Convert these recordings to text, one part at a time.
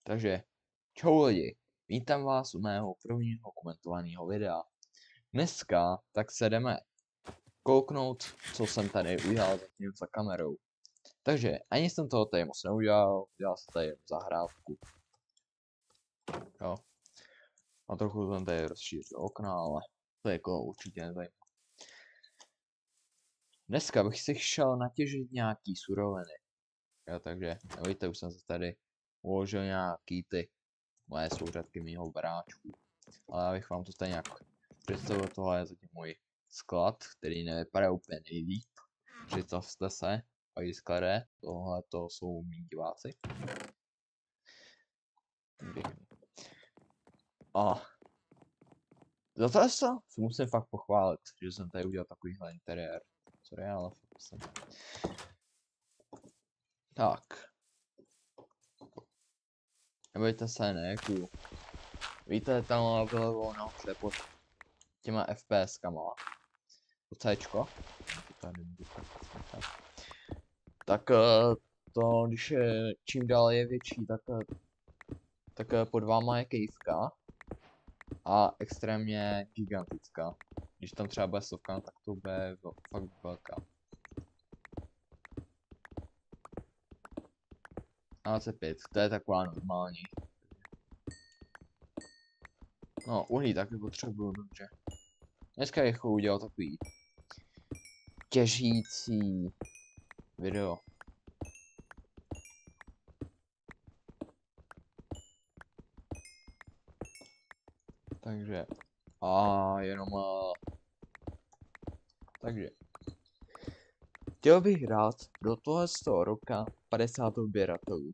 Takže, čau lidi, vítám vás u mého prvního komentovaného videa. Dneska tak se jdeme kouknout, co jsem tady udělal zatím za kamerou. Takže, ani jsem toho tady moc neudělal, dělal jsem tady zahrávku. Jo. A trochu jsem tady rozšířil okna, ale to je jako určitě nezajímavé. Dneska bych si šel natěžit nějaký suroviny. Jo, takže, nevíte, už jsem se tady uložil nějaký ty moje souřadky mýho baráčku. Ale já bych vám to tady nějak představil, tohle je zatím můj sklad, který nevypadá úplně nejlíp. Představte se, paní sklade, tohle to jsou mý diváci. Pěkný. A za to se musím fakt pochválit, že jsem tady udělal takovýhle interiér. Sorry, ale fakt jsem. Tak. Nebojte se, nejdu. Víte, tam bylo nahoře pod těma FPS-kama. To Cčko. Tak to, když je čím dál je větší, tak pod váma je kejvka. A extrémně gigantická. Když tam třeba bude stovka, tak to bude fakt velká. A C5, to je taková normální. No, uhlí taky potřebuju, dobře. Dneska bych udělal takový těžící video. Takže, takže, chtěl bych hrát do tohle z toho roka 50 odběratelů.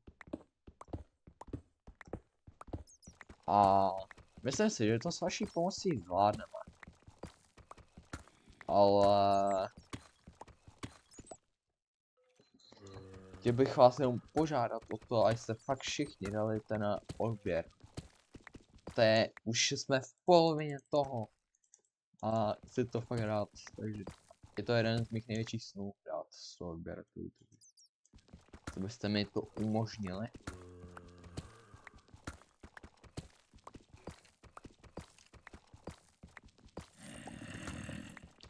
A myslím si, že to s vaší pomocí zvládneme. Ale chtěl bych vás jenom požádat o to, abyste fakt všichni dali ten odběr. To je, už jsme v polovině toho. A chci to fakt rád, takže je to jeden z mých největších snů dát 100 odběratelů. To byste mi to umožnili.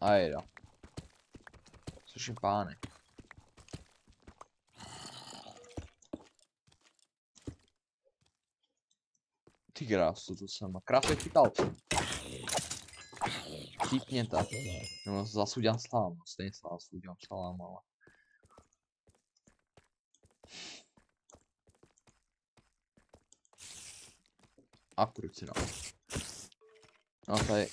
A jeda. Což je pány. Ty krásu, to jsem krásně chytal. Chytněte. No, zase udělám slám, stejně zase udělám slám, ale... A krucina. No tady.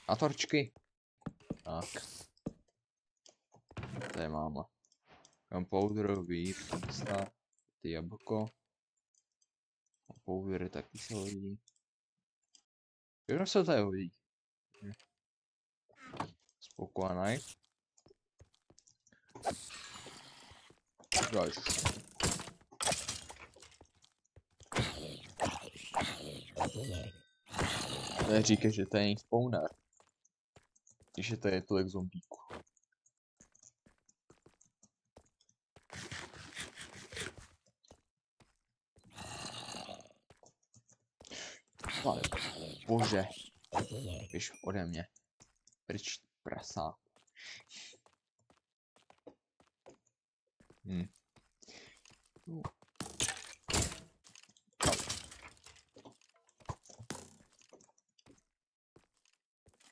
A torčky. Tak. Tady máme. Gunpowderový, ty jablko. Powdery taky se hodí. Všechno se tady hodí. Spokojený. Další. Neříkej, že to je není spawner. Když je tady tolik zombíků. Bože. Běž ode mě. Pryč, prasa.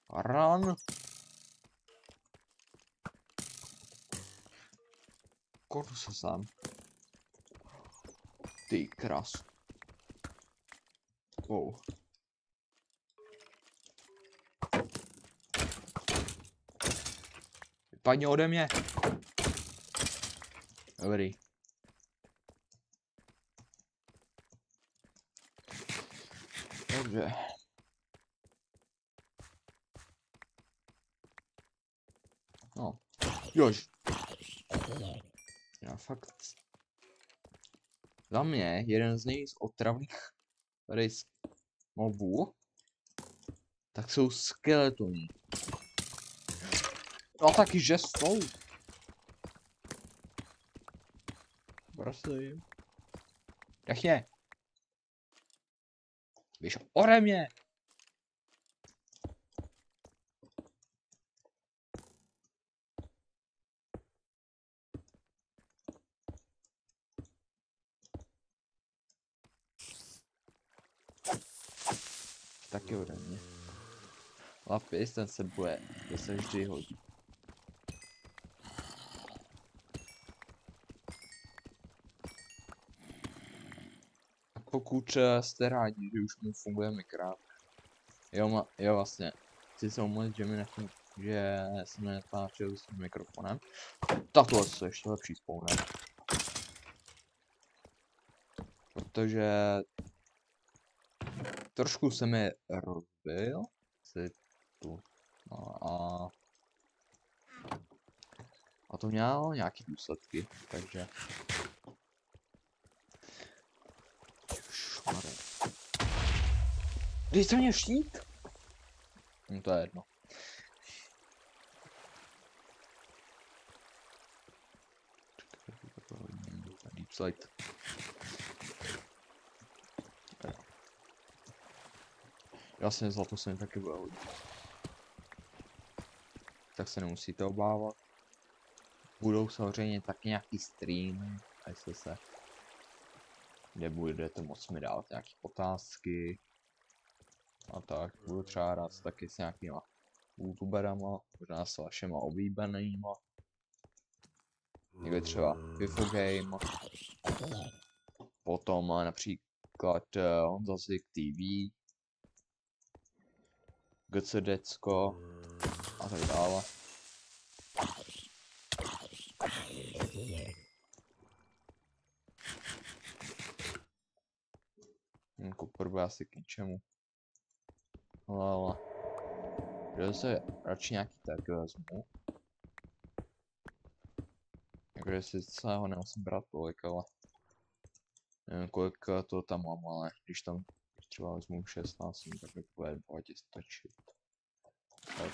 Run. Kodu se sám. Ty krás. Wow. Vypadni ode mě. Dobrý. Dobře. No. Jož. Já fakt. Za mě jeden z nejvíc otravných tady mobů, tak jsou skeletoni. No taky, že jsou. Prosím. Jasně. Víš, ode mě. Taky ode mě. Lapis, ten se boje, to se vždy hodí. A pokud jste rádi, že už mu funguje mikrát. Jo vlastně, chci se omluvit, že mi nechci, že jsem nenatáčel s tím mikrofonem. Tak tohle je ještě lepší spawner. Protože trošku se mi rozbil. Si tu. No a to mělo nějaký důsledky, takže. Šmare. Dej se mě štít? No to je jedno. Deep slide. Jasně, zlato se mi taky bude hodit. Tak se nemusíte obávat. Budou samozřejmě taky nějaký streamy, a jestli se nebudete moc mi dávat nějaké otázky. A tak, budu třeba hrát taky s nějakýma youtuberama, možná s vašima oblíbenýma. Někde třeba FIFO Game. Potom například Honza Zik TV. GCDecko a tak dále. Kupr bude asi k ničemu. Ale že se radši nějaký tak vezmu. Jakože sice ho nemusím brát tolik, ale nevím kolik to tam mám, ale když tam třeba vezmu 16, tak mi bude 20 stačit. Tak.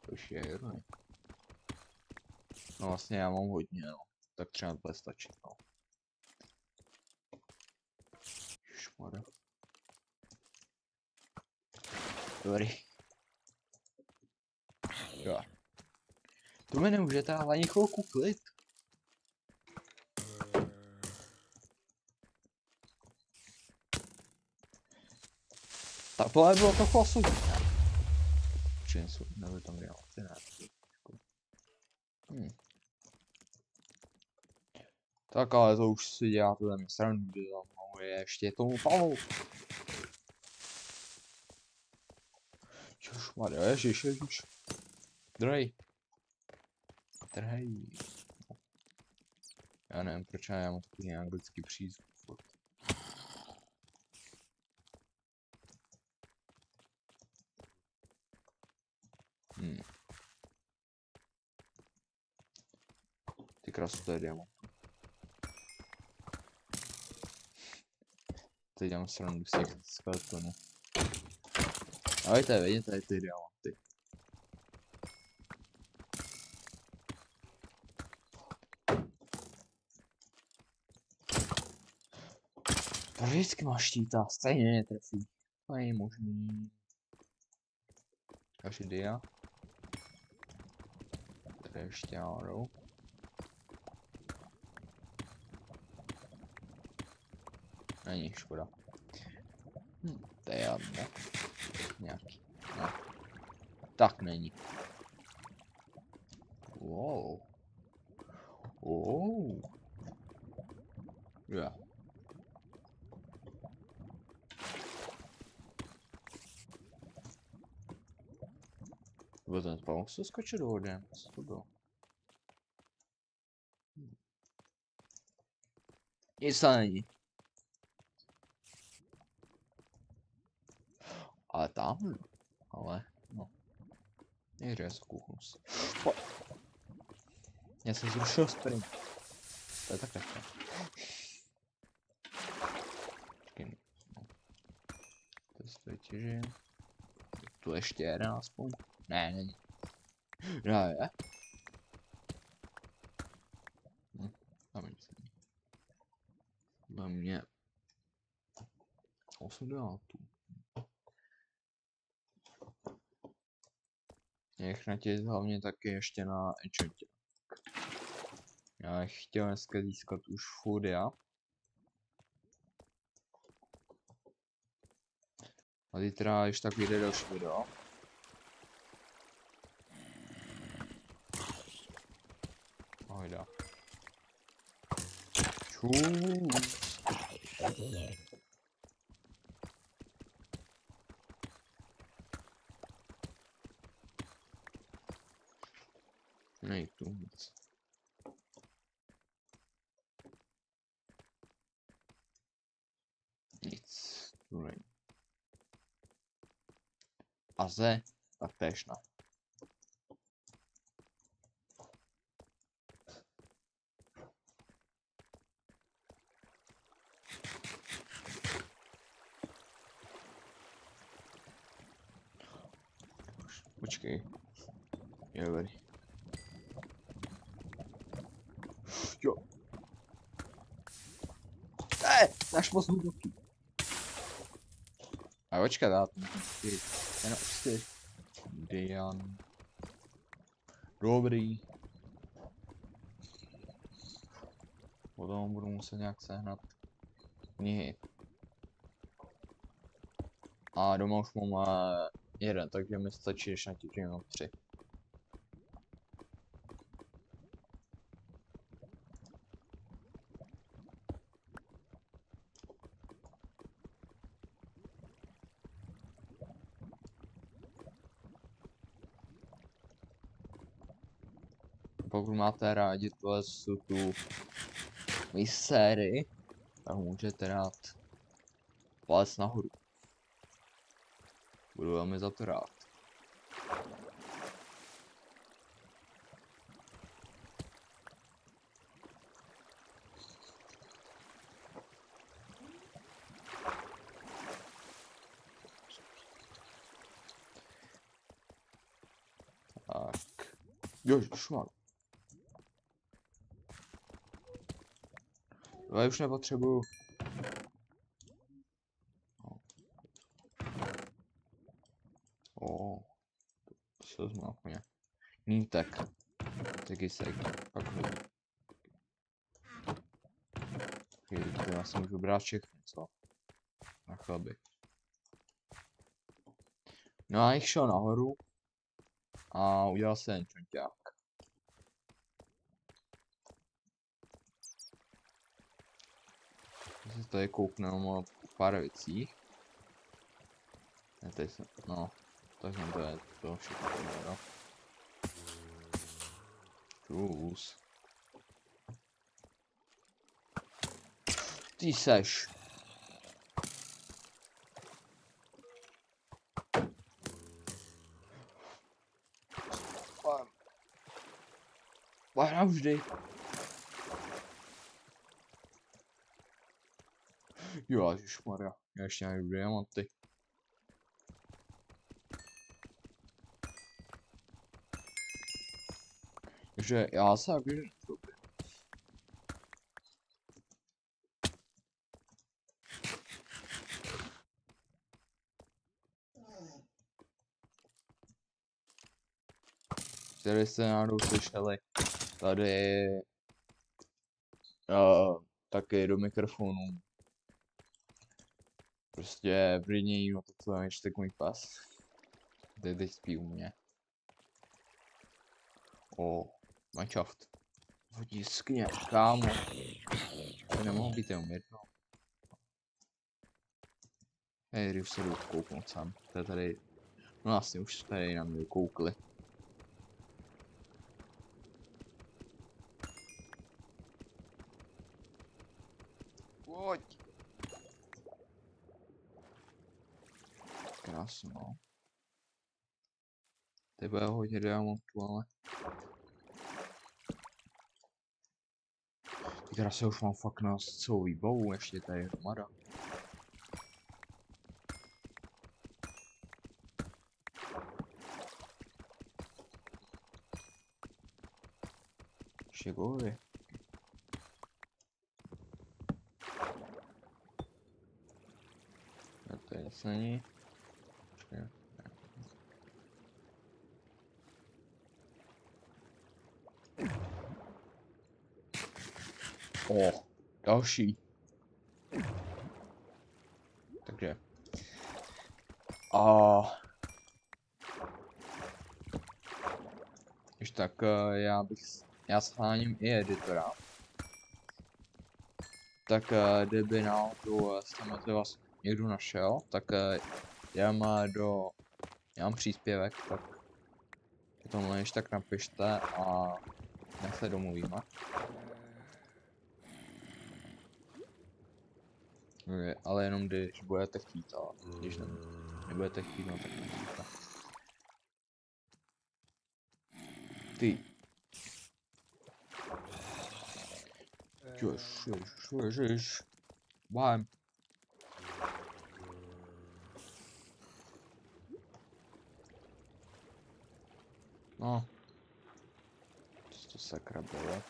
To je jedno. No vlastně já mám hodně, no. Tak třeba bude stačit, no. Šmada. Dobrý. Jo. To mi nemůžete ale ani chvilku klid. Tak tohle bylo trochu osudné. Čím jsou, nebo tam dělal ty ne. Tak ale to už si děláte tam srandu, že tam je ještě tomu Pavlu. Jožmarja, ježiš. Drhej. Já nevím, proč já mám takový anglický přízvuk. Ty krasu, to je diamant. Teď dělám srandu z těch skeletonů. Ale to je vidět, tady ty diamanty. Proč vždycky máš štíta? Stejně netrefí. To není možný. Další dia. Tady ještě náhodou. Není škoda. To je jedno. Nějaký. No. Tak není. Wow. Yeah. Byl ten spawn, se skočil do vody, co to bylo? Nic to není. Ale tamhle. Ale, no. Někde je zkouchnu si. Já jsem zrušil sprint. To je tak lehké. Počkej. No. To je těžím. Tu ještě jeden aspoň. Ne, není. Ne. Tam nic. Na mě. 80. Nech natět hlavně taky ještě na enchantě. Já bych chtěl dneska získat už furia. A zítra když tak vyjde další video. Ahojda. Čus. Nej tu nic. Nic tu není. A ze, tak též ne. Počkej. Je dobrý. Jo. Náš moc hluboký. A počkat, já to můžu styt. Ten styt. Dian. Dobrý. Potom budu muset nějak sehnat knihy. A doma už mám jeden, takže mi stačí, když natížím jenom 3. Pokud máte rádi tu sérii, tak můžete dát palec nahoru. Budu velmi za to rád. Tak. Jožšmar. Já už nepotřebuju. Co jsme úplně. Nítek. Taky sek. Pak já si můžu brát všechny, co? Na chleby. No a jich šel nahoru. A udělal se enchanták. Já se tady kouknu pár věcí. Ne, tady jsem, no, takže to je to všechno, no. Čus. Ty seš. Pojď vždy. Jo, ježišmarja, já ještě najdu diamanty. Takže já se jakože dobrý. Tady jste náhodou slyšeli, tady taky do mikrofonu. Prostě brýnění, no to co je ještě můj pas. Teď spí u mě. Minecraft. Vodí skně, kámo. To nemohlo být jenom jedno. Hej, když se jdu kouknout sám. To je tady. No vlastně už tady na mě koukli. Pojď. Krásno. Tebe je hodně diamantů, ale... Teda se už mám fakt na celou výbavu, ještě tady hromada. Ještě gory. No to nic není. Počkej. O, další. Takže. A když tak já sháním i editora. Tak kdyby náhodou tam vás někdo našel, tak já mám příspěvek, tak potom ještě tak napište a já se domluvíme. Ale jenom když budete chtít, a když nebudete chtít, no tak nemusíte. Ty. Ježiš. Bám. No. Co to sakra bylo?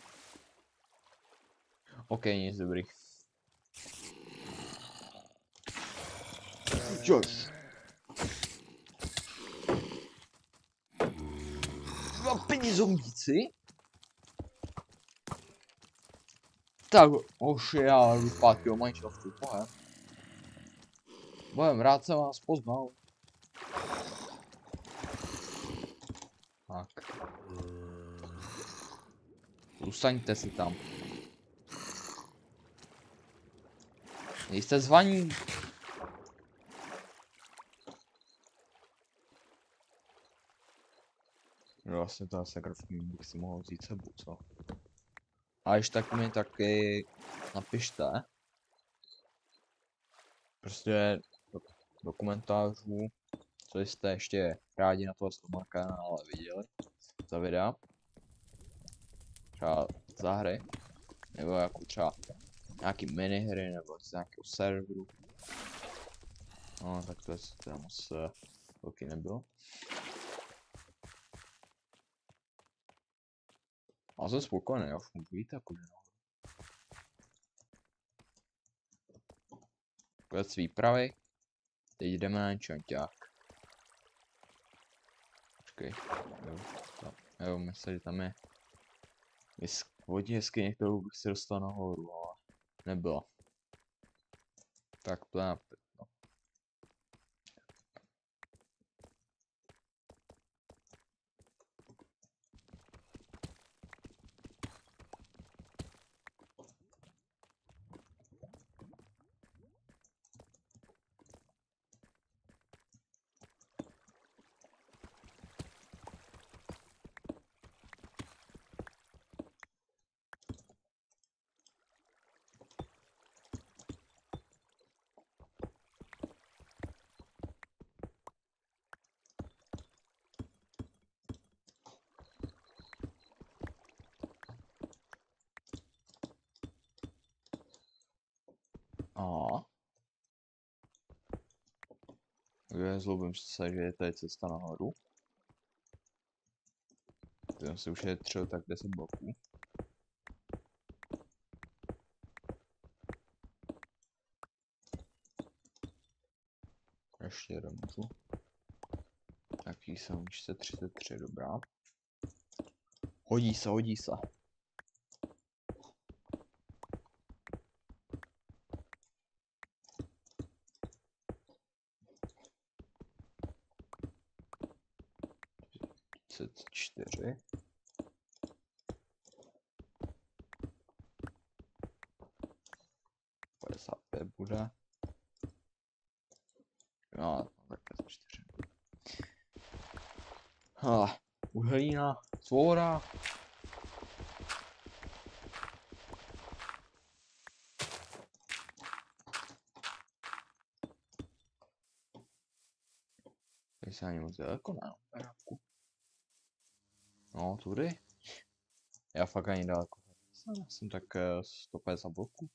OK, nic dobrý. Jež. Dva penězomíci? Tak, já jdu zpátky do Minecraftu, Bohem, rád jsem vás poznal. Tak. Zůstaňte si tam. Nejste zvaní. No vlastně to asi grafní bych si mohl vzít sebou, co? A ještě tak mi taky napište. Prostě do komentářů, co jste ještě rádi na toho kanále viděli za videa. Třeba za hry, nebo jako třeba nějaký minihry, nebo z nějakého serveru. No tak to je teda moc velký nebylo. A jsem spokojený, já už můžu jít jako no. Konec výpravy. Teď jdeme na čanťák. Počkej, jo, myslím, že tam je vodní jeskyně, kterou bych si dostal nahoru, ale nebyla. Tak to je no. A zlobím se, že je tady cesta nahoru. Jsem si už šetřil tak 10 bloků. Ještě jeden můžu. Taký jsem 33, dobrá. Hodí se, hodí se. Čtyři. Bude. No, tak 4. Uhlína, svoboda. Tady se ani moc daleko ne, no, tudy. Já fakt ani daleko. Jsem tak 150 bloků.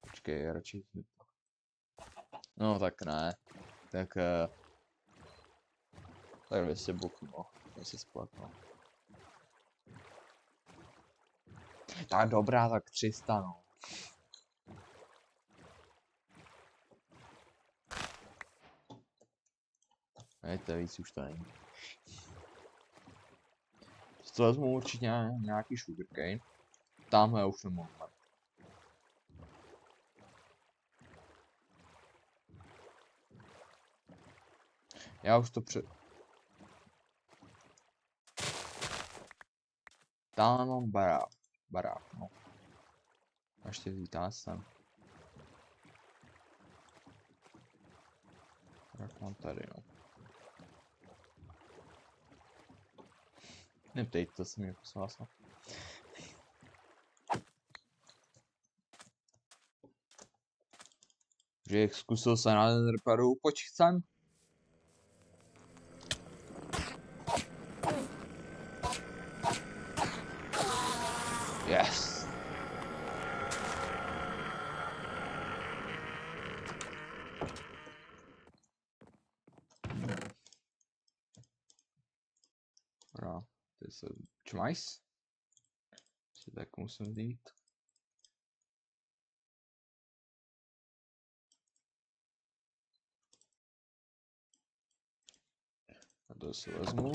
Počkej, radši No tak ne. Tak... tak 200 boků, no. Jestli splatno. Tak dobrá, tak 300, no. Víte, víc už to není. To vezmu určitě nějaký sugarcane. Tamhle už nemohu. Já už to Tam mám barák. Barák, no. Až ty vítá sem. Tak mám tady, no. Neptejte se mě, prosím vás. Že zkusil se na ten reparu počícem. Yes. Dobrá, to je čmajs. Si tak musím vzít. A to si vezmu.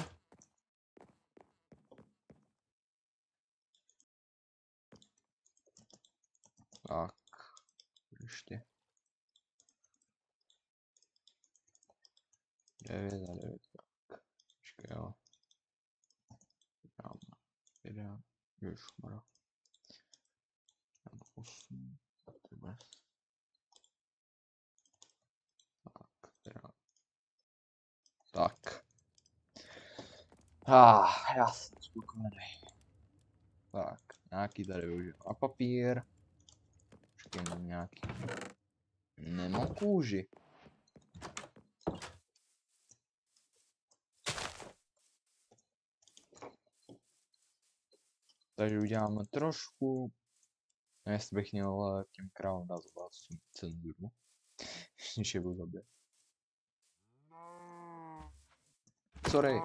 Tak, ještě. 9 a 9, tak. Počkej, jo. Dám 1, ježmara. Dám 8, třeba. Tak, teda. Tak. Já jsem spokojený. Tak, nějaký tady využiju. A papír. Počkej, mám nějaký. Nemám kůži. Takže uděláme trošku. Jestli bych měl těm krávám dát cenzuru. Když je budu zabít. Sorry.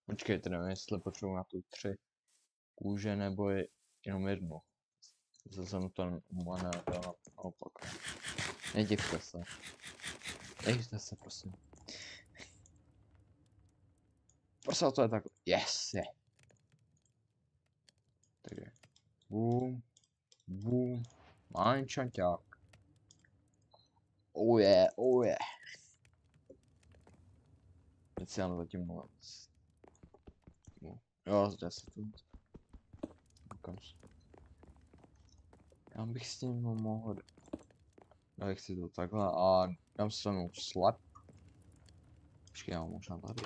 Počkejte, nevím, jestli potřebuji na tu 3 kůže nebo je jenom jednu. Zase jsem to naopak. Nedivte se. Nedivte se, prosím. Prostě to je tak. Yes, je. Takže. Boom. Boom. Mám čanťák. Oh yeah, oh yeah. Teď si dám zatím moc. Jo, zde se tu. Já bych s tím mohl. Já si to takhle a dám si tam slap. Počkej, já mám možná tady.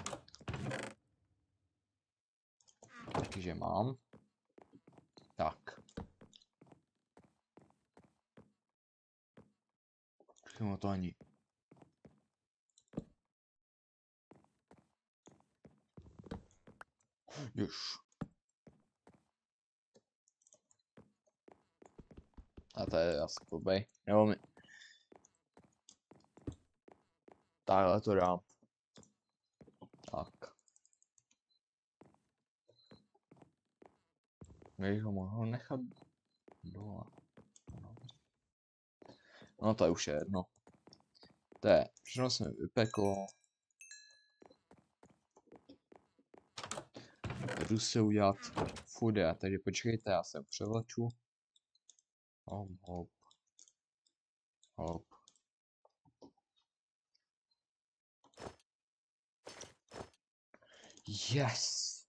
Takže mám. Tak. Počkej, no to ani. Už. A to je asi blbej. Nebo mi. Takhle to dám. Tak. Bych ho mohl nechat dole. No to je už jedno. To je, všechno se mi vypeklo. Jdu se udělat foodie, takže počkejte, já se převleču. Hop, hop. Hop. Yes!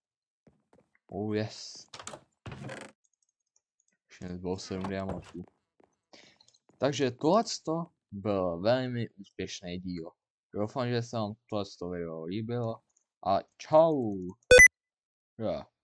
Oh yes! Už nezbylo 7 diamantů. Takže tohleto byl velmi úspěšný díl. Doufám, že se vám tohleto video líbilo a čau! Yeah.